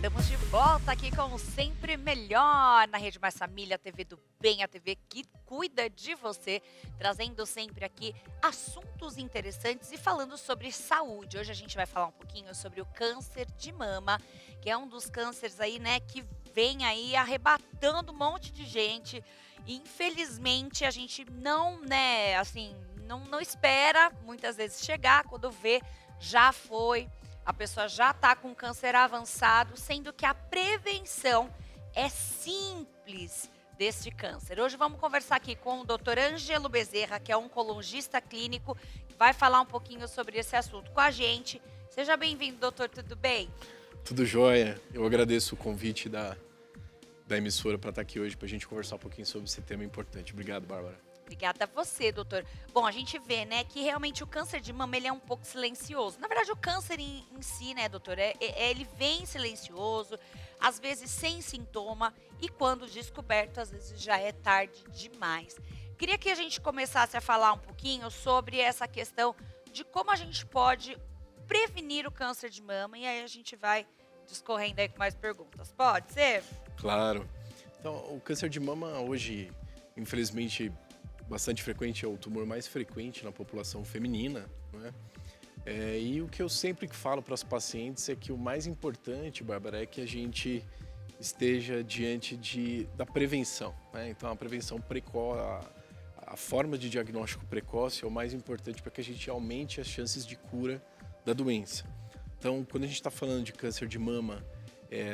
Estamos de volta aqui com o Sempre Melhor na Rede Mais Família, a TV do Bem, a TV que cuida de você, trazendo sempre aqui assuntos interessantes e falando sobre saúde. Hoje a gente vai falar um pouquinho sobre o câncer de mama, que é um dos cânceres aí, né, que vem aí arrebatando um monte de gente. E, infelizmente, a gente não, né, assim, não espera muitas vezes chegar, quando vê, já foi. A pessoa já está com câncer avançado, sendo que a prevenção é simples deste câncer. Hoje vamos conversar aqui com o Dr. Ângelo Bezerra, que é oncologista clínico, que vai falar um pouquinho sobre esse assunto com a gente. Seja bem-vindo, doutor, tudo bem? Tudo jóia. Eu agradeço o convite da emissora para estar aqui hoje para a gente conversar um pouquinho sobre esse tema importante. Obrigado, Bárbara. Obrigada a você, doutor. Bom, a gente vê, né, que realmente o câncer de mama, ele é um pouco silencioso. Na verdade, o câncer em si, né, doutor, ele vem silencioso, às vezes sem sintoma, e quando descoberto, às vezes já é tarde demais. Queria que a gente começasse a falar um pouquinho sobre essa questão de como a gente pode prevenir o câncer de mama, e aí a gente vai discorrendo aí com mais perguntas. Pode ser? Claro. Então, o câncer de mama hoje, infelizmente, bastante frequente, é o tumor mais frequente na população feminina, né? E o que eu sempre falo para as pacientes é que o mais importante, Bárbara, é que a gente esteja diante da prevenção, né? Então, a prevenção precoce, a forma de diagnóstico precoce é o mais importante para que a gente aumente as chances de cura da doença. Então, quando a gente está falando de câncer de mama,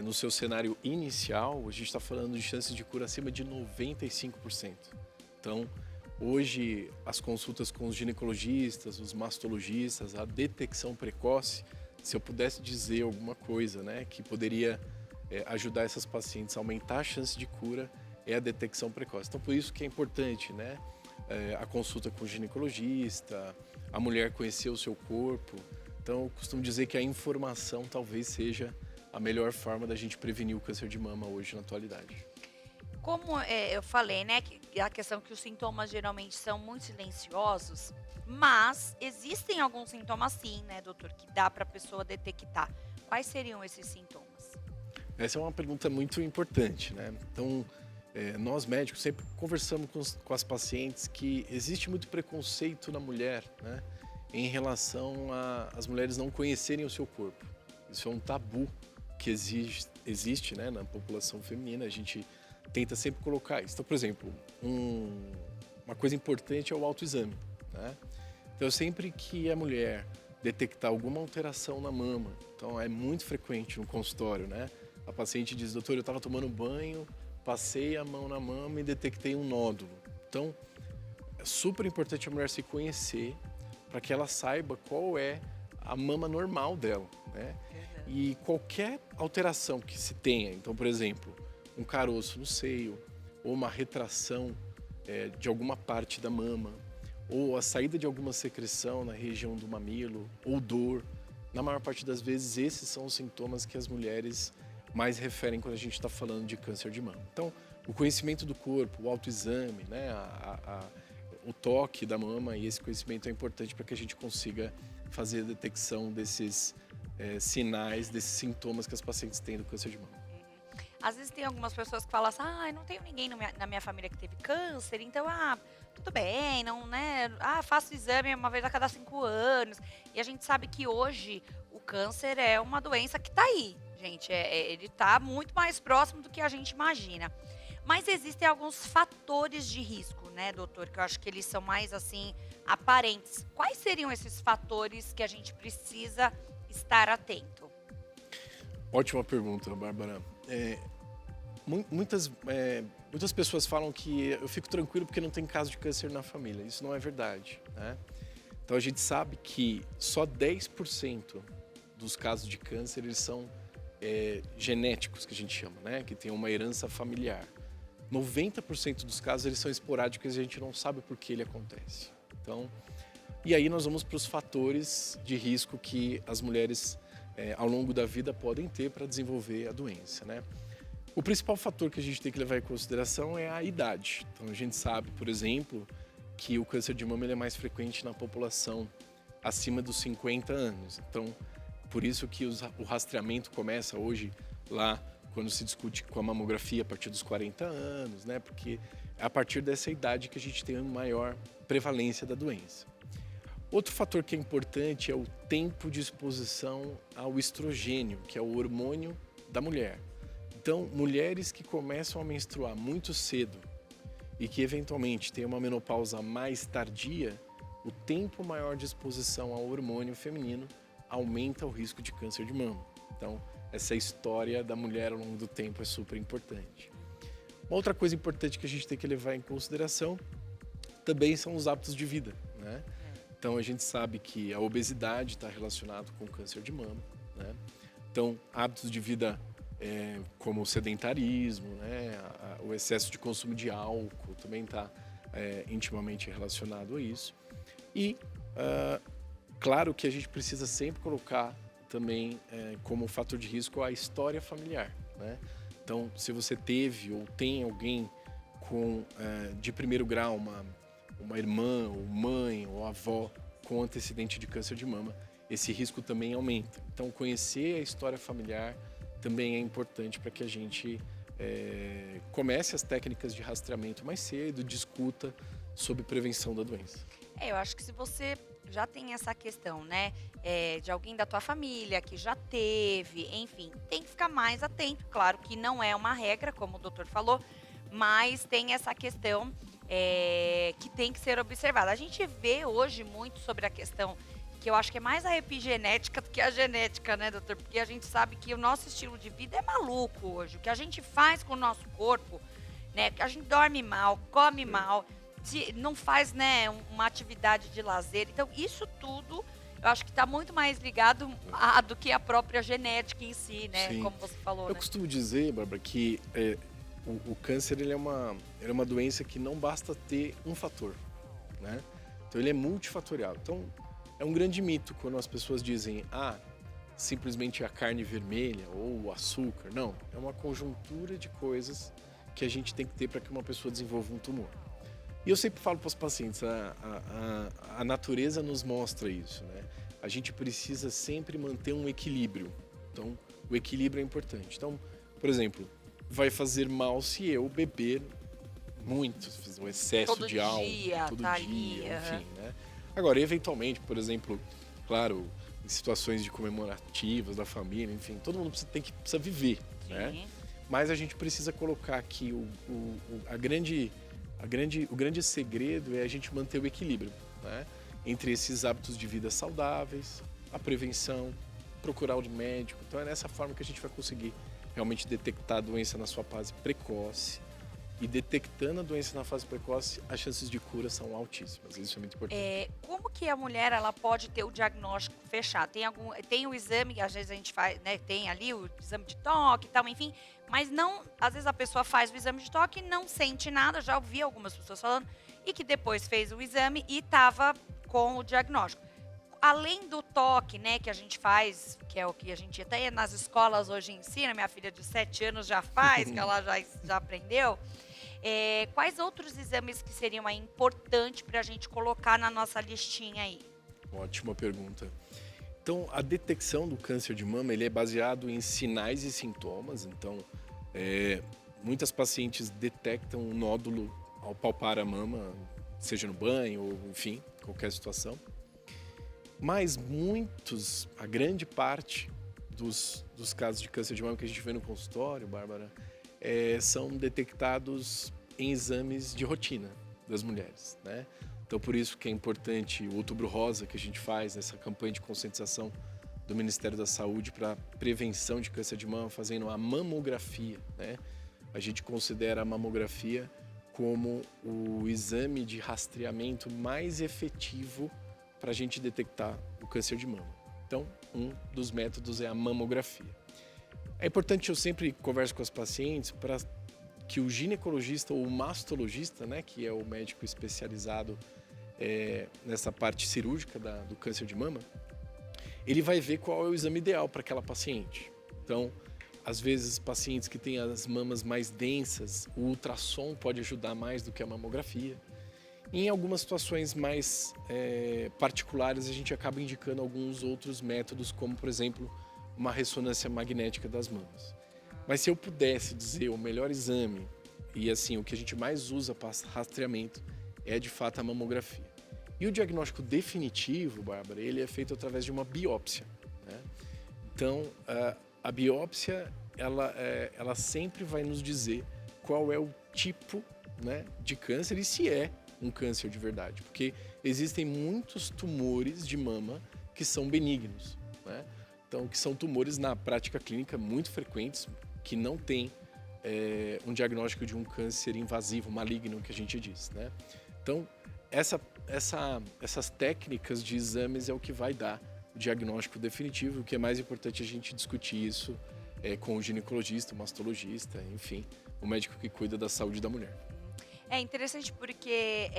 no seu cenário inicial, a gente está falando de chances de cura acima de 95%. Então, hoje, as consultas com os ginecologistas, os mastologistas, a detecção precoce, se eu pudesse dizer alguma coisa, né, que poderia ajudar essas pacientes a aumentar a chance de cura, é a detecção precoce. Então, por isso que é importante, né, a consulta com o ginecologista, a mulher conhecer o seu corpo. Então, eu costumo dizer que a informação talvez seja a melhor forma da gente prevenir o câncer de mama hoje na atualidade. Como eu falei, né, que a questão que os sintomas geralmente são muito silenciosos, mas existem alguns sintomas sim, né, doutor, que dá para a pessoa detectar. Quais seriam esses sintomas? Essa é uma pergunta muito importante, né? Então, nós médicos sempre conversamos com as pacientes que existe muito preconceito na mulher, né, em relação às mulheres não conhecerem o seu corpo. Isso é um tabu que existe, né, na população feminina. A gente tenta sempre colocar isso. Então, por exemplo, uma coisa importante é o autoexame, né? Então, sempre que a mulher detectar alguma alteração na mama, então é muito frequente no consultório, né? A paciente diz, doutor, eu estava tomando banho, passei a mão na mama e detectei um nódulo. Então, é super importante a mulher se conhecer para que ela saiba qual é a mama normal dela, né? E qualquer alteração que se tenha, então, por exemplo, um caroço no seio, ou uma retração de alguma parte da mama, ou a saída de alguma secreção na região do mamilo, ou dor. Na maior parte das vezes, esses são os sintomas que as mulheres mais referem quando a gente está falando de câncer de mama. Então, o conhecimento do corpo, o autoexame, né, o toque da mama, e esse conhecimento é importante para que a gente consiga fazer a detecção desses sinais, desses sintomas que as pacientes têm do câncer de mama. Às vezes tem algumas pessoas que falam assim, não tenho ninguém na minha família que teve câncer, então, tudo bem, não, né, faço exame uma vez a cada 5 anos. E a gente sabe que hoje o câncer é uma doença que tá aí, gente, ele tá muito mais próximo do que a gente imagina. Mas existem alguns fatores de risco, né, doutor, que eu acho que eles são mais, assim, aparentes. Quais seriam esses fatores que a gente precisa estar atento? Ótima pergunta, Bárbara. Muitas pessoas falam que eu fico tranquilo porque não tem caso de câncer na família. Isso não é verdade, né? Então, a gente sabe que só 10% dos casos de câncer eles são genéticos, que a gente chama, né? Que tem uma herança familiar. 90% dos casos eles são esporádicos e a gente não sabe por que ele acontece. Então, e aí nós vamos para os fatores de risco que as mulheres ao longo da vida podem ter para desenvolver a doença, né? O principal fator que a gente tem que levar em consideração é a idade. Então, a gente sabe, por exemplo, que o câncer de mama ele é mais frequente na população acima dos 50 anos. Então, por isso que o rastreamento começa hoje lá quando se discute com a mamografia a partir dos 40 anos, né? Porque é a partir dessa idade que a gente tem a maior prevalência da doença. Outro fator que é importante é o tempo de exposição ao estrogênio, que é o hormônio da mulher. Então, mulheres que começam a menstruar muito cedo e que eventualmente têm uma menopausa mais tardia, o tempo maior de exposição ao hormônio feminino aumenta o risco de câncer de mama. Então, essa história da mulher ao longo do tempo é super importante. Uma outra coisa importante que a gente tem que levar em consideração também são os hábitos de vida, né? Então, a gente sabe que a obesidade está relacionada com o câncer de mama, né? Então, hábitos de vida como o sedentarismo, né? O excesso de consumo de álcool também está intimamente relacionado a isso. E, claro que a gente precisa sempre colocar também como fator de risco a história familiar, né? Então, se você teve ou tem alguém de primeiro grau, uma irmã, ou mãe, ou avó com antecedente de câncer de mama, esse risco também aumenta. Então, conhecer a história familiar também é importante para que a gente comece as técnicas de rastreamento mais cedo, discuta sobre prevenção da doença. Eu acho que se você já tem essa questão, né, de alguém da tua família que já teve, enfim, tem que ficar mais atento. Claro que não é uma regra, como o doutor falou, mas tem essa questão que tem que ser observada. A gente vê hoje muito sobre a questão que eu acho que é mais a epigenética do que a genética, né, doutor? Porque a gente sabe que o nosso estilo de vida é maluco hoje. O que a gente faz com o nosso corpo, né, a gente dorme mal, come mal, não faz, né, uma atividade de lazer. Então, isso tudo, eu acho que está muito mais ligado do que a própria genética em si, né? Sim. Como você falou, Eu né? costumo dizer, Bárbara, que o câncer ele é uma doença que não basta ter um fator, né? Então, ele é multifatorial. Então, é um grande mito quando as pessoas dizem, simplesmente a carne vermelha ou o açúcar. Não, é uma conjuntura de coisas que a gente tem que ter para que uma pessoa desenvolva um tumor. E eu sempre falo para os pacientes, a natureza nos mostra isso, né? A gente precisa sempre manter um equilíbrio. Então, o equilíbrio é importante. Então, por exemplo, vai fazer mal se eu beber muito, um excesso Todo de álcool, dia, todo tá dia, ali, enfim, né? Agora, eventualmente, por exemplo, claro, em situações de comemorativas da família, enfim, todo mundo precisa viver, né? Sim. Mas a gente precisa colocar aqui o grande segredo é a gente manter o equilíbrio, né? Entre esses hábitos de vida saudáveis, a prevenção, procurar o médico. Então é nessa forma que a gente vai conseguir realmente detectar a doença na sua fase precoce. E detectando a doença na fase precoce, as chances de cura são altíssimas. Isso é muito importante. Como que a mulher ela pode ter o diagnóstico fechado? Tem o exame que às vezes a gente faz, né? Tem ali o exame de toque e tal, enfim. Mas não, às vezes a pessoa faz o exame de toque e não sente nada. Já ouvi algumas pessoas falando. E que depois fez o exame e estava com o diagnóstico. Além do toque, né, que a gente faz, que é o que a gente até nas escolas hoje ensina, minha filha de 7 anos já faz, que ela já aprendeu. Quais outros exames que seriam aí importantes para a gente colocar na nossa listinha aí? Ótima pergunta. Então, a detecção do câncer de mama ele é baseado em sinais e sintomas. Então, muitas pacientes detectam um nódulo ao palpar a mama, seja no banho ou, enfim, qualquer situação. Mas a grande parte dos casos de câncer de mama que a gente vê no consultório, Bárbara, são detectados em exames de rotina das mulheres, né? Então, por isso que é importante o Outubro Rosa que a gente faz, essa campanha de conscientização do Ministério da Saúde para prevenção de câncer de mama, fazendo a mamografia, né? A gente considera a mamografia como o exame de rastreamento mais efetivo para a gente detectar o câncer de mama. Então, um dos métodos é a mamografia. É importante, eu sempre converso com as pacientes para que o ginecologista ou o mastologista, né, que é o médico especializado nessa parte cirúrgica do câncer de mama, ele vai ver qual é o exame ideal para aquela paciente. Então, às vezes, pacientes que têm as mamas mais densas, o ultrassom pode ajudar mais do que a mamografia. Em algumas situações mais particulares, a gente acaba indicando alguns outros métodos, como, por exemplo, uma ressonância magnética das mamas. Mas se eu pudesse dizer o melhor exame, e assim, o que a gente mais usa para rastreamento, é de fato a mamografia. E o diagnóstico definitivo, Bárbara, ele é feito através de uma biópsia, né? Então, a biópsia, ela sempre vai nos dizer qual é o tipo, né, de câncer e se é um câncer de verdade. Porque existem muitos tumores de mama que são benignos, né? Então, que são tumores na prática clínica muito frequentes, que não têm um diagnóstico de um câncer invasivo, maligno, que a gente diz, né? Então, essas técnicas de exames é o que vai dar o diagnóstico definitivo. O que é mais importante a gente discutir isso com o ginecologista, o mastologista, enfim, o médico que cuida da saúde da mulher. É interessante porque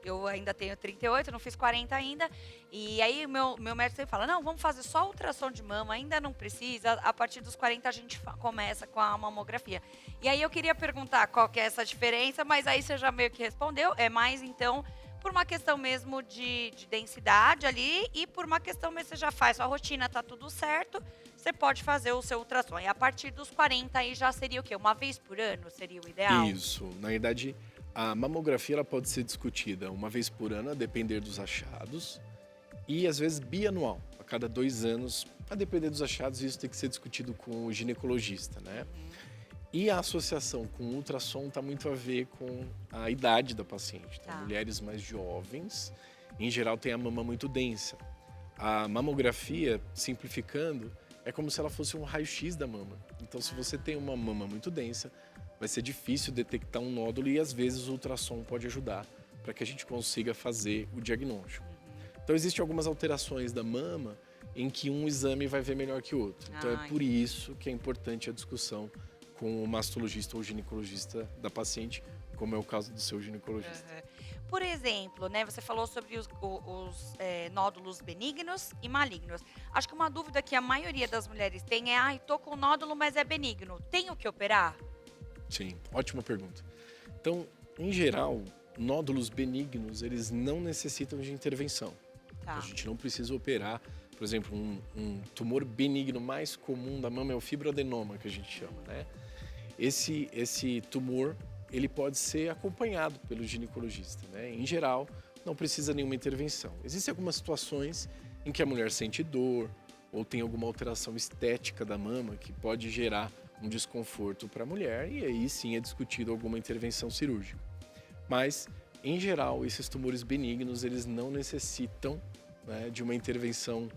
eu ainda tenho 38, não fiz 40 ainda. E aí meu médico sempre fala, não, vamos fazer só ultrassom de mama, ainda não precisa. A partir dos 40 a gente começa com a mamografia. E aí eu queria perguntar qual que é essa diferença, mas aí você já meio que respondeu. É mais então por uma questão mesmo de densidade ali e por uma questão mesmo, você já faz sua rotina, tá tudo certo, você pode fazer o seu ultrassom. E a partir dos 40 aí já seria o quê? Uma vez por ano seria o ideal? Isso, na verdade, a mamografia ela pode ser discutida uma vez por ano, a depender dos achados, e às vezes bianual, a cada 2 anos, a depender dos achados, isso tem que ser discutido com o ginecologista, né? E a associação com o ultrassom está muito a ver com a idade da paciente. Então, mulheres mais jovens, em geral, têm a mama muito densa. A mamografia, simplificando, é como se ela fosse um raio-x da mama. Então, se você tem uma mama muito densa, vai ser difícil detectar um nódulo e, às vezes, o ultrassom pode ajudar para que a gente consiga fazer o diagnóstico. Então, existem algumas alterações da mama em que um exame vai ver melhor que o outro. Então, é por isso que é importante a discussão com o mastologista ou ginecologista da paciente, como é o caso do seu ginecologista. Por exemplo, né, você falou sobre os nódulos benignos e malignos. Acho que uma dúvida que a maioria das mulheres tem é, tô com nódulo, mas é benigno. Tenho que operar? Sim, ótima pergunta. Então, em geral, nódulos benignos, eles não necessitam de intervenção. A gente não precisa operar. Por exemplo, um tumor benigno mais comum da mama é o fibroadenoma, que a gente chama, né? Esse tumor, ele pode ser acompanhado pelo ginecologista, né? Em geral, não precisa nenhuma intervenção. Existem algumas situações em que a mulher sente dor ou tem alguma alteração estética da mama que pode gerar um desconforto para a mulher e aí sim é discutido alguma intervenção cirúrgica. Mas, em geral, esses tumores benignos, eles não necessitam, né, de uma intervenção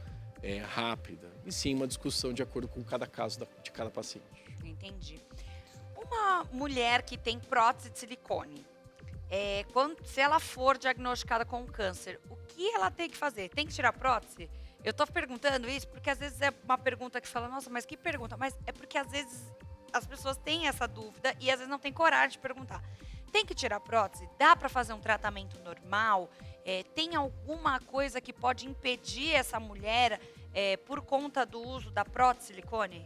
rápida, e sim uma discussão de acordo com cada caso de cada paciente. Entendi. Uma mulher que tem prótese de silicone, se ela for diagnosticada com câncer, o que ela tem que fazer? Tem que tirar a prótese? Eu tô perguntando isso porque às vezes é uma pergunta que fala, nossa, mas que pergunta? Mas é porque às vezes as pessoas têm essa dúvida e às vezes não tem coragem de perguntar. Tem que tirar a prótese? Dá para fazer um tratamento normal? Tem alguma coisa que pode impedir essa mulher por conta do uso da prótese silicone?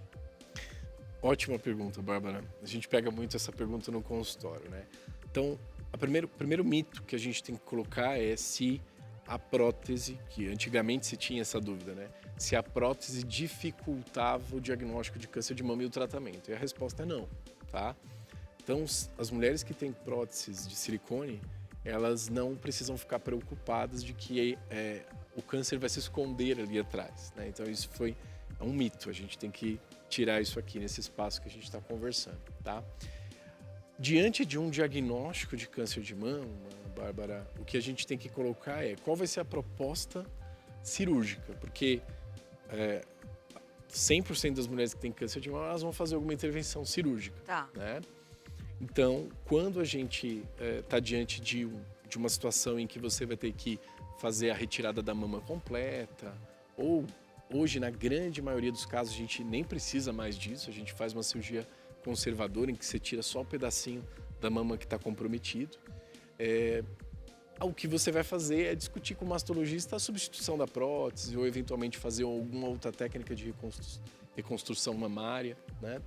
Ótima pergunta, Bárbara. A gente pega muito essa pergunta no consultório, né? Então, o primeiro mito que a gente tem que colocar é se a prótese, que antigamente se tinha essa dúvida, né? Se a prótese dificultava o diagnóstico de câncer de mama e o tratamento. E a resposta é não, tá? Então, as mulheres que têm próteses de silicone, elas não precisam ficar preocupadas de que o câncer vai se esconder ali atrás, né? Então, isso é um mito. A gente tem que tirar isso aqui nesse espaço que a gente está conversando, tá? Diante de um diagnóstico de câncer de mama, Bárbara, o que a gente tem que colocar é qual vai ser a proposta cirúrgica, porque 100% das mulheres que têm câncer de mama, elas vão fazer alguma intervenção cirúrgica, né? Então, quando a gente está diante de uma situação em que você vai ter que fazer a retirada da mama completa, ou hoje, na grande maioria dos casos, a gente nem precisa mais disso, a gente faz uma cirurgia conservadora em que você tira só um pedacinho da mama que está comprometido. O que você vai fazer é discutir com o mastologista a substituição da prótese ou eventualmente fazer alguma outra técnica de reconstrução mamária, né?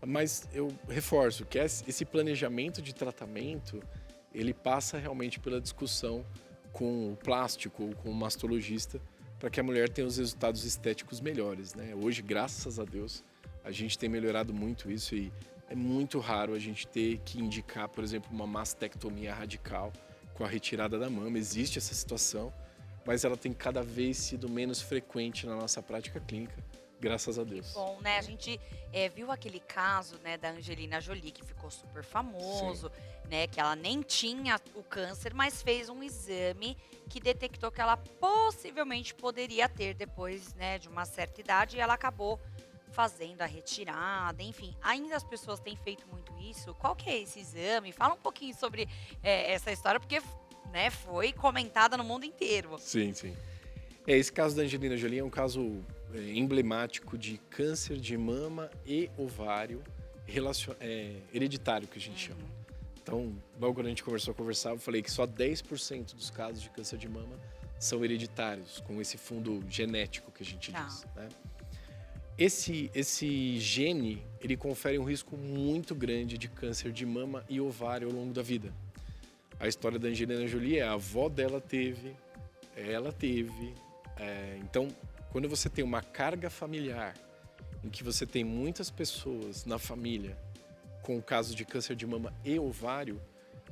Mas eu reforço que esse planejamento de tratamento, ele passa realmente pela discussão com o plástico ou com o mastologista para que a mulher tenha os resultados estéticos melhores, né? Hoje, graças a Deus, A gente tem melhorado muito isso e é muito raro a gente ter que indicar, por exemplo, uma mastectomia radical com a retirada da mama. Existe essa situação, mas ela tem cada vez sido menos frequente na nossa prática clínica, graças a Deus. Bom, né? A gente viu aquele caso, né, da Angelina Jolie, que ficou super famoso, né? Que ela nem tinha o câncer, mas fez um exame que detectou que ela possivelmente poderia ter depois, né, de uma certa idade, e ela acabou fazendo a retirada, enfim. Ainda as pessoas têm feito muito isso. Qual que é esse exame? Fala um pouquinho sobre essa história, porque, né, foi comentada no mundo inteiro. Sim, sim. Esse caso da Angelina Jolie é um caso emblemático de câncer de mama e ovário hereditário, que a gente chama. Então, logo quando a gente conversava, eu falei que só 10% dos casos de câncer de mama são hereditários, com esse fundo genético que a gente diz, né? Esse gene, ele confere um risco muito grande de câncer de mama e ovário ao longo da vida. A história da Angelina Jolie a avó dela teve, ela teve. Então, quando você tem uma carga familiar, em que você tem muitas pessoas na família com o caso de câncer de mama e ovário,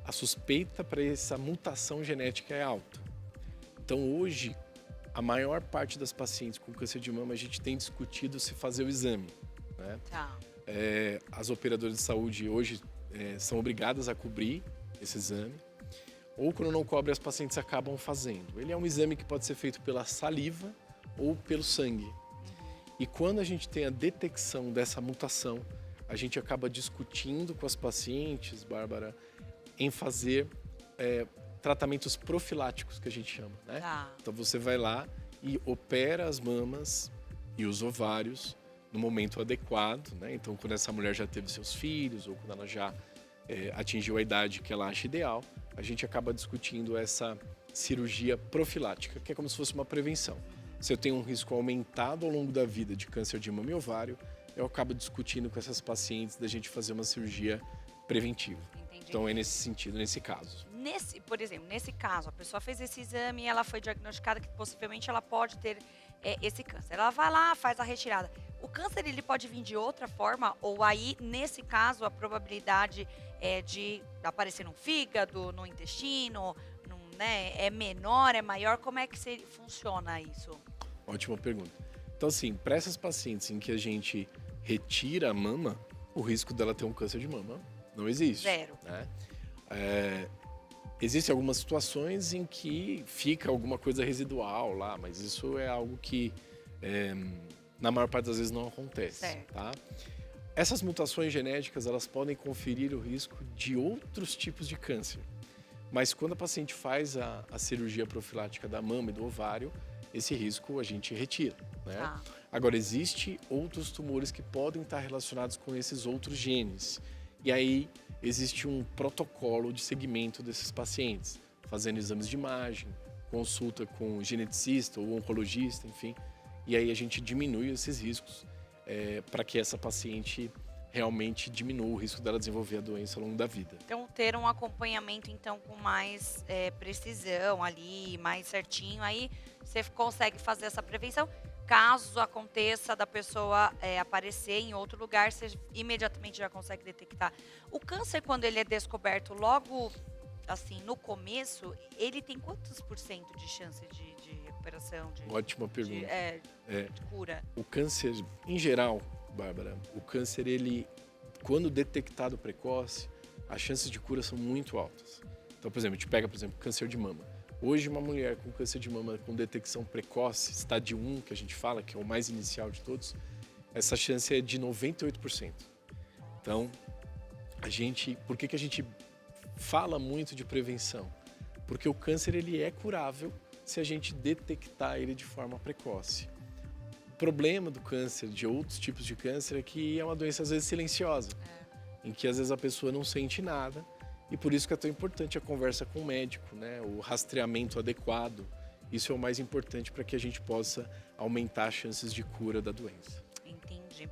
a suspeita para essa mutação genética é alta. Então, hoje, a maior parte das pacientes com câncer de mama, a gente tem discutido se fazer o exame, né? As operadoras de saúde hoje são obrigadas a cobrir esse exame, ou quando não cobre, as pacientes acabam fazendo. Ele é um exame que pode ser feito pela saliva ou pelo sangue. E quando a gente tem a detecção dessa mutação, a gente acaba discutindo com as pacientes, Bárbara, em fazer tratamentos profiláticos, que a gente chama, né? Então você vai lá e opera as mamas e os ovários no momento adequado, né? Então quando essa mulher já teve seus filhos ou quando ela já atingiu a idade que ela acha ideal, a gente acaba discutindo essa cirurgia profilática, que é como se fosse uma prevenção. Se eu tenho um risco aumentado ao longo da vida de câncer de mama e ovário, eu acabo discutindo com essas pacientes da gente fazer uma cirurgia preventiva. Entendi. Então é nesse sentido, nesse caso. Por exemplo, nesse caso, a pessoa fez esse exame e ela foi diagnosticada que possivelmente ela pode ter esse câncer. Ela vai lá, faz a retirada. O câncer, ele pode vir de outra forma? Ou aí, nesse caso, a probabilidade de aparecer no fígado, no intestino, né, é menor, é maior? Como é que funciona isso? Ótima pergunta. Então, assim, para essas pacientes em que a gente retira a mama, o risco dela ter um câncer de mama não existe. Zero. Né? Existem algumas situações em que fica alguma coisa residual lá, mas isso é algo que, na maior parte das vezes, não acontece. Certo. Tá? Essas mutações genéticas, elas podem conferir o risco de outros tipos de câncer. Mas quando a paciente faz a cirurgia profilática da mama e do ovário, esse risco a gente retira, né? Agora, existem outros tumores que podem estar relacionados com esses outros genes. E aí, existe um protocolo de segmento desses pacientes, fazendo exames de imagem, consulta com geneticista ou oncologista, enfim. E aí a gente diminui esses riscos para que essa paciente realmente diminua o risco dela desenvolver a doença ao longo da vida. Então, ter um acompanhamento, então, com mais precisão ali, mais certinho, aí você consegue fazer essa prevenção. Caso aconteça da pessoa aparecer em outro lugar, você imediatamente já consegue detectar. O câncer, quando ele é descoberto logo, assim, no começo, ele tem quantos por cento de chance de recuperação? Ótima pergunta. De cura? O câncer, em geral, Bárbara, o câncer, ele, quando detectado precoce, as chances de cura são muito altas. Então, por exemplo, a gente pega, por exemplo, câncer de mama. Hoje, uma mulher com câncer de mama com detecção precoce, estádio 1, que a gente fala, que é o mais inicial de todos, essa chance é de 98%. Então, por que a gente fala muito de prevenção? Porque o câncer, ele é curável se a gente detectar ele de forma precoce. O problema do câncer, de outros tipos de câncer, é que é uma doença às vezes silenciosa, em que às vezes a pessoa não sente nada, e por isso que é tão importante a conversa com o médico, né? O rastreamento adequado. Isso é o mais importante para que a gente possa aumentar as chances de cura da doença. Entendi.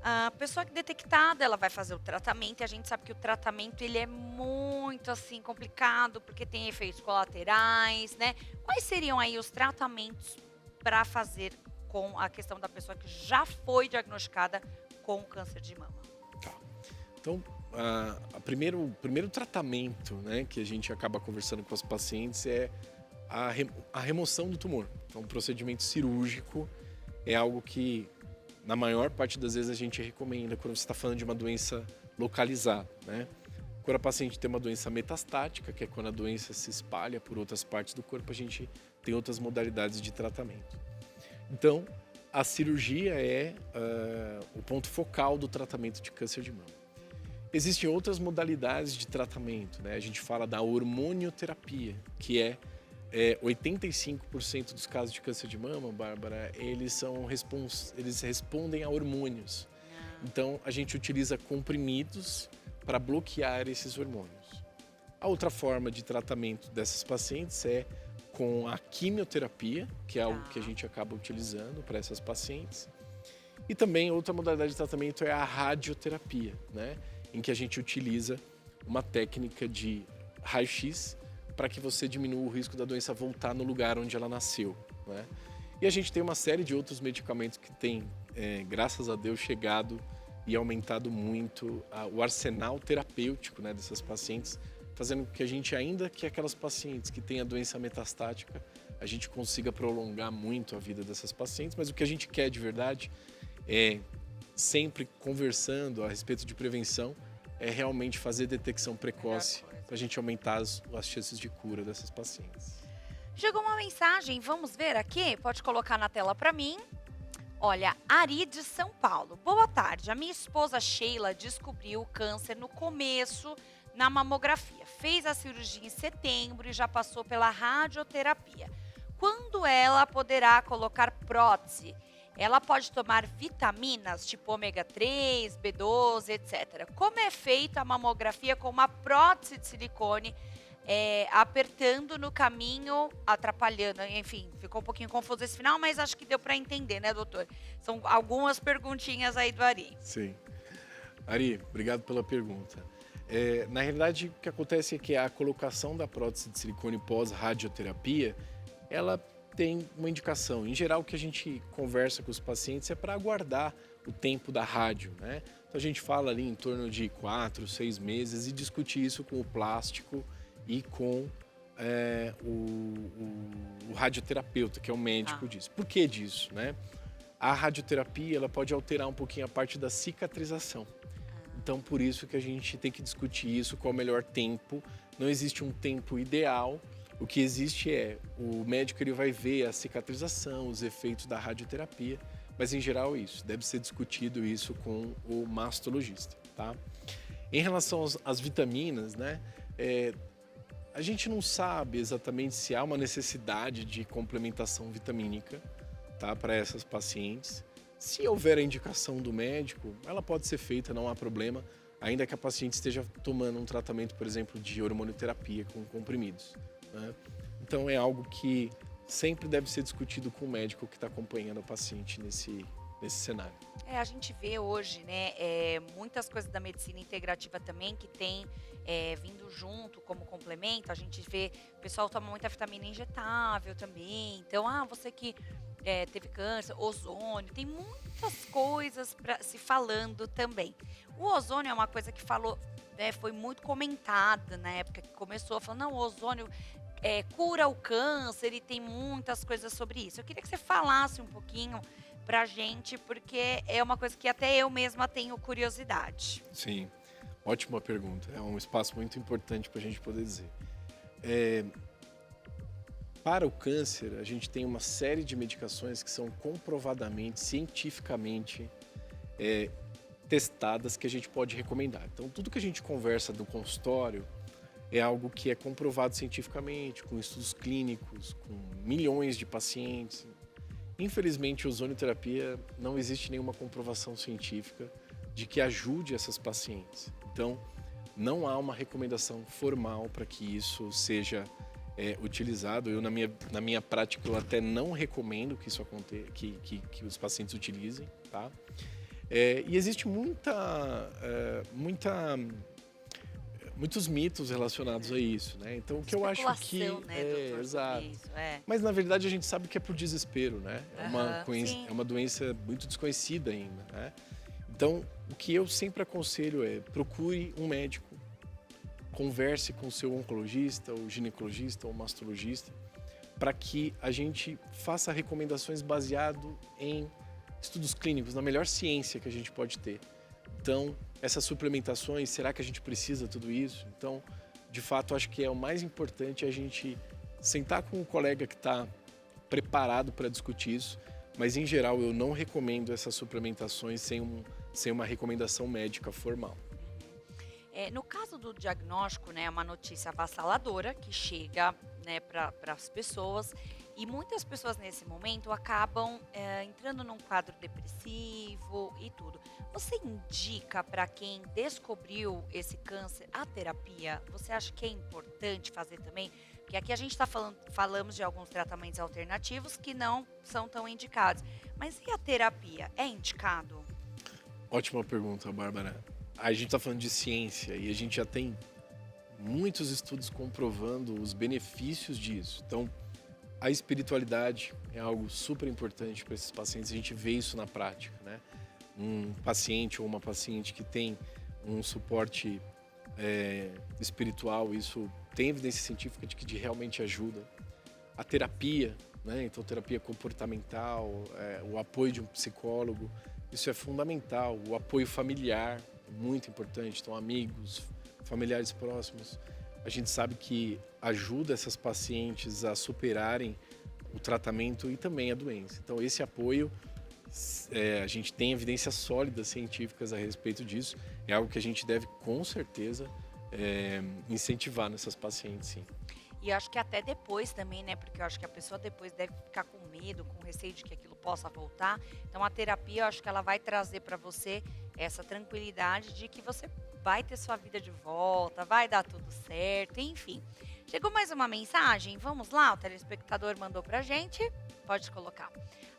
A pessoa que é detectada, ela vai fazer o tratamento, e a gente sabe que o tratamento ele é muito assim complicado, porque tem efeitos colaterais, né? Quais seriam aí os tratamentos para fazer com a questão da pessoa que já foi diagnosticada com o câncer de mama? Tá. Então, o primeiro tratamento, né, que a gente acaba conversando com os pacientes é a remoção do tumor. Então, o procedimento cirúrgico é algo que, na maior parte das vezes, a gente recomenda quando você está falando de uma doença localizada, né? Quando a paciente tem uma doença metastática, que é quando a doença se espalha por outras partes do corpo, a gente tem outras modalidades de tratamento. Então, a cirurgia é o ponto focal do tratamento de câncer de mama. Existem outras modalidades de tratamento, né? A gente fala da hormonioterapia, que é 85% dos casos de câncer de mama, Bárbara, eles respondem a hormônios. Então, a gente utiliza comprimidos para bloquear esses hormônios. A outra forma de tratamento dessas pacientes é com a quimioterapia, que é algo que a gente acaba utilizando para essas pacientes. E também outra modalidade de tratamento é a radioterapia, né? Em que a gente utiliza uma técnica de raio-x para que você diminua o risco da doença voltar no lugar onde ela nasceu, né? E a gente tem uma série de outros medicamentos que têm, graças a Deus, chegado e aumentado muito o arsenal terapêutico, né, dessas pacientes, fazendo com que a gente, ainda que aquelas pacientes que têm a doença metastática, a gente consiga prolongar muito a vida dessas pacientes, mas o que a gente quer de verdade é, sempre conversando a respeito de prevenção, é realmente fazer detecção precoce para a gente aumentar as chances de cura dessas pacientes. Chegou uma mensagem, vamos ver aqui? Pode colocar na tela para mim. Olha, Ari de São Paulo. Boa tarde. A minha esposa Sheila descobriu câncer no começo na mamografia. Fez a cirurgia em setembro e já passou pela radioterapia. Quando ela poderá colocar prótese? Ela pode tomar vitaminas, tipo ômega 3, B12, etc. Como é feita a mamografia com uma prótese de silicone, apertando no caminho, atrapalhando? Enfim, ficou um pouquinho confuso esse final, mas acho que deu para entender, né, doutor? São algumas perguntinhas aí do Ari. Sim. Ari, obrigado pela pergunta. Na realidade, o que acontece é que a colocação da prótese de silicone pós-radioterapia, ela tem uma indicação. Em geral, o que a gente conversa com os pacientes é para aguardar o tempo da rádio, né? Então, a gente fala ali em torno de 4, 6 meses e discute isso com o plástico e com o radioterapeuta, que é o médico disso. Por que disso, né? A radioterapia, ela pode alterar um pouquinho a parte da cicatrização. Então, por isso que a gente tem que discutir isso, qual é o melhor tempo. Não existe um tempo ideal. O que existe é, o médico ele vai ver a cicatrização, os efeitos da radioterapia, mas em geral é isso, deve ser discutido isso com o mastologista, tá? Em relação às vitaminas, né, a gente não sabe exatamente se há uma necessidade de complementação vitamínica, tá, para essas pacientes. Se houver a indicação do médico, ela pode ser feita, não há problema, ainda que a paciente esteja tomando um tratamento, por exemplo, de hormonioterapia com comprimidos, né? Então é algo que sempre deve ser discutido com o médico que está acompanhando o paciente nesse cenário. A gente vê hoje, né, muitas coisas da medicina integrativa também que tem vindo junto como complemento. A gente vê, o pessoal toma muita vitamina injetável também. Então, você que teve câncer, ozônio, tem muitas coisas se falando também. O ozônio é uma coisa que foi muito comentada na época que começou, falando, não, o ozônio cura o câncer e tem muitas coisas sobre isso. Eu queria que você falasse um pouquinho pra gente, porque é uma coisa que até eu mesma tenho curiosidade. Sim, ótima pergunta. É um espaço muito importante para a gente poder dizer. Para o câncer, a gente tem uma série de medicações que são comprovadamente, cientificamente testadas que a gente pode recomendar. Então, tudo que a gente conversa no consultório é algo que é comprovado cientificamente, com estudos clínicos, com milhões de pacientes. Infelizmente, a ozonioterapia não existe nenhuma comprovação científica de que ajude essas pacientes. Então, não há uma recomendação formal para que isso seja utilizado. Eu, na minha prática, eu até não recomendo que isso aconteça, que os pacientes utilizem, tá? E existe muitos mitos relacionados a isso, né? Então, o que eu acho que... né, doutor, exato. isso, Mas, na verdade, a gente sabe que é por desespero, né? Sim. É uma doença muito desconhecida ainda, né? Então, o que eu sempre aconselho é procure um médico, converse com o seu oncologista, ou ginecologista, ou mastologista, para que a gente faça recomendações baseado em estudos clínicos, na melhor ciência que a gente pode ter. Então, essas suplementações, será que a gente precisa de tudo isso? Então, de fato, acho que é o mais importante a gente sentar com um colega que está preparado para discutir isso, mas em geral eu não recomendo essas suplementações sem uma recomendação médica formal. No caso do diagnóstico, né, é uma notícia avassaladora que chega, né, para as pessoas e muitas pessoas nesse momento acabam entrando num quadro depressivo e tudo. Você indica para quem descobriu esse câncer a terapia? Você acha que é importante fazer também? Porque aqui a gente está falamos de alguns tratamentos alternativos que não são tão indicados. Mas e a terapia? É indicado? Ótima pergunta, Bárbara. A gente está falando de ciência e a gente já tem muitos estudos comprovando os benefícios disso. Então, a espiritualidade é algo super importante para esses pacientes. A gente vê isso na prática, né? Um paciente ou uma paciente que tem um suporte espiritual, isso tem evidência científica de que realmente ajuda. A terapia, né? Então, terapia comportamental, o apoio de um psicólogo, isso é fundamental. O apoio familiar, muito importante. Então, amigos, familiares próximos. A gente sabe que ajuda essas pacientes a superarem o tratamento e também a doença. Então, esse apoio, a gente tem evidências sólidas científicas a respeito disso. É algo que a gente deve, com certeza, incentivar nessas pacientes, sim. E acho que até depois também, né? Porque eu acho que a pessoa depois deve ficar com medo, com receio de que aquilo possa voltar. Então, a terapia, eu acho que ela vai trazer para você essa tranquilidade de que você vai ter sua vida de volta, vai dar tudo certo, enfim. Chegou mais uma mensagem, vamos lá, o telespectador mandou pra gente, pode colocar.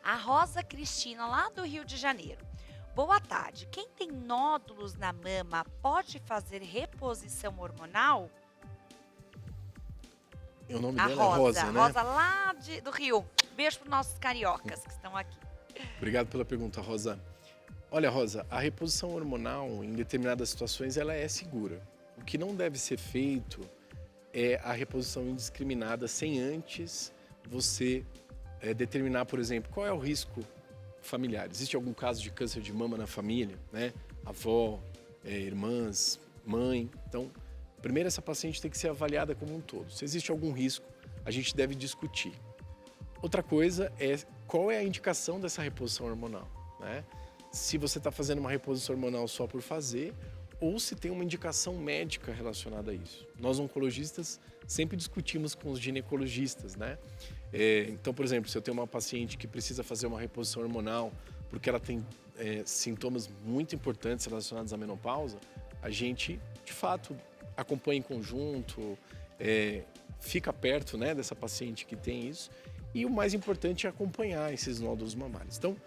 A Rosa Cristina, lá do Rio de Janeiro. Boa tarde, quem tem nódulos na mama pode fazer reposição hormonal? O nome A dela é Rosa, né? Rosa lá do Rio. Beijo para os nossos cariocas que estão aqui. Obrigado pela pergunta, Rosa. Olha, Rosa, a reposição hormonal, em determinadas situações, ela é segura. O que não deve ser feito é a reposição indiscriminada sem antes você determinar, por exemplo, qual é o risco familiar. Existe algum caso de câncer de mama na família, né? Avó, irmãs, mãe. Então, primeiro essa paciente tem que ser avaliada como um todo. Se existe algum risco, a gente deve discutir. Outra coisa é qual é a indicação dessa reposição hormonal, né? Se você está fazendo uma reposição hormonal só por fazer ou se tem uma indicação médica relacionada a isso. Nós, oncologistas, sempre discutimos com os ginecologistas, né? Então, por exemplo, se eu tenho uma paciente que precisa fazer uma reposição hormonal porque ela tem sintomas muito importantes relacionados à menopausa, a gente, de fato, acompanha em conjunto, fica perto, né, dessa paciente que tem isso. E o mais importante é acompanhar esses nódulos mamários. Então,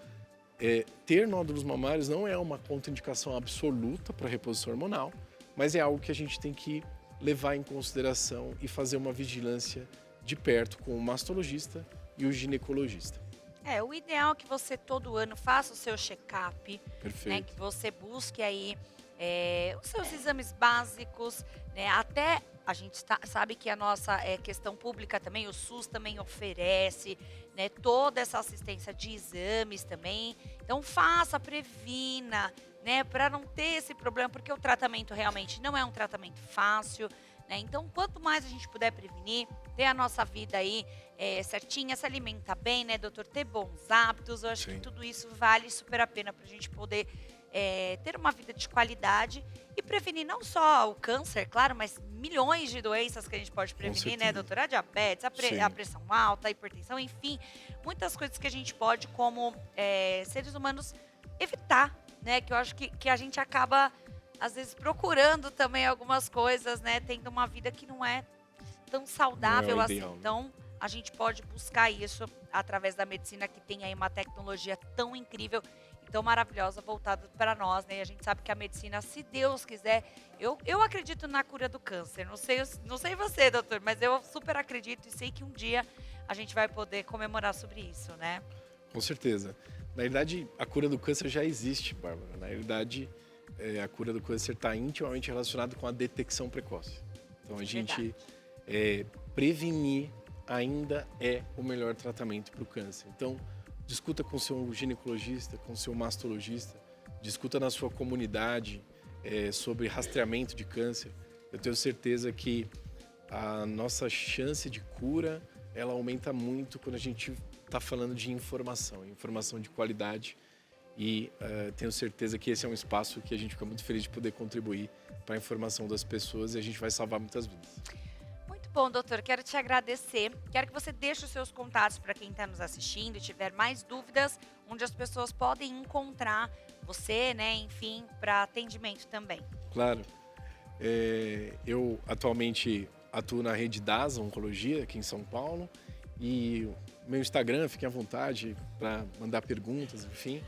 ter nódulos mamários não é uma contraindicação absoluta para a reposição hormonal, mas é algo que a gente tem que levar em consideração e fazer uma vigilância de perto com o mastologista e o ginecologista. O ideal é que você todo ano faça o seu check-up, Perfeito. né, que você busque aí os seus exames básicos, né, até a gente sabe que a nossa questão pública também, o SUS também oferece, né, toda essa assistência de exames também. Então faça, previna, né, para não ter esse problema, porque o tratamento realmente não é um tratamento fácil, né? Então quanto mais a gente puder prevenir, ter a nossa vida aí certinha, se alimentar bem, né, doutor, ter bons hábitos, eu acho Sim. que tudo isso vale super a pena para a gente poder ter uma vida de qualidade e prevenir não só o câncer, claro, mas milhões de doenças que a gente pode prevenir, né, doutora? A diabetes, a pressão alta, a hipertensão, enfim, muitas coisas que a gente pode, como seres humanos, evitar, né? Que eu acho que a gente acaba, às vezes, procurando também algumas coisas, né? Tendo uma vida que não é tão saudável assim. Ideal, né? Então, a gente pode buscar isso através da medicina, que tem aí uma tecnologia tão incrível, tão maravilhosa, voltada para nós, né? E a gente sabe que a medicina, se Deus quiser, eu acredito na cura do câncer. Não sei você, doutor, mas eu super acredito e sei que um dia a gente vai poder comemorar sobre isso, né? Com certeza. Na verdade, a cura do câncer já existe, Bárbara. Na verdade, a cura do câncer está intimamente relacionada com a detecção precoce. Então, a gente prevenir ainda é o melhor tratamento para o câncer. Então, discuta com seu ginecologista, com seu mastologista, discuta na sua comunidade sobre rastreamento de câncer. Eu tenho certeza que a nossa chance de cura, ela aumenta muito quando a gente está falando de informação de qualidade. E tenho certeza que esse é um espaço que a gente fica muito feliz de poder contribuir para a informação das pessoas e a gente vai salvar muitas vidas. Muito bom, doutor. Quero te agradecer. Quero que você deixe os seus contatos para quem está nos assistindo e tiver mais dúvidas, onde as pessoas podem encontrar você, né? Enfim, para atendimento também. Claro. Eu atualmente atuo na rede DASA Oncologia, aqui em São Paulo. E meu Instagram, fiquem à vontade para mandar perguntas, enfim.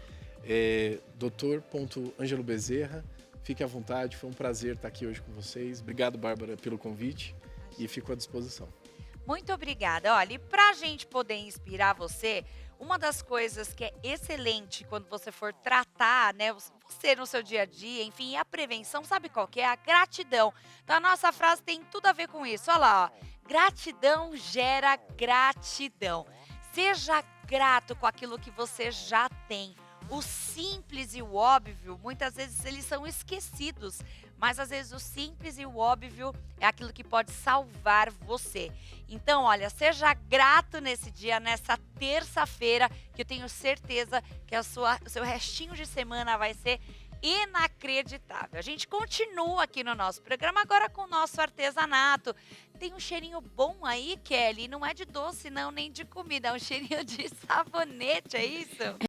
Dr.Ângelo Bezerra. Fique à vontade, foi um prazer estar aqui hoje com vocês. Obrigado, Bárbara, pelo convite e fico à disposição. Muito obrigada. Olha, e para a gente poder inspirar você, uma das coisas que é excelente quando você for tratar, né, você no seu dia a dia, enfim, a prevenção, sabe qual que é? A gratidão. Então a nossa frase tem tudo a ver com isso. Olha lá, ó. Gratidão gera gratidão. Seja grato com aquilo que você já tem. O simples e o óbvio, muitas vezes eles são esquecidos, mas às vezes o simples e o óbvio é aquilo que pode salvar você. Então, olha, seja grato nesse dia, nessa terça-feira, que eu tenho certeza que o seu restinho de semana vai ser inacreditável. A gente continua aqui no nosso programa agora com o nosso artesanato. Tem um cheirinho bom aí, Kelly, não é de doce não, nem de comida, é um cheirinho de sabonete, é isso?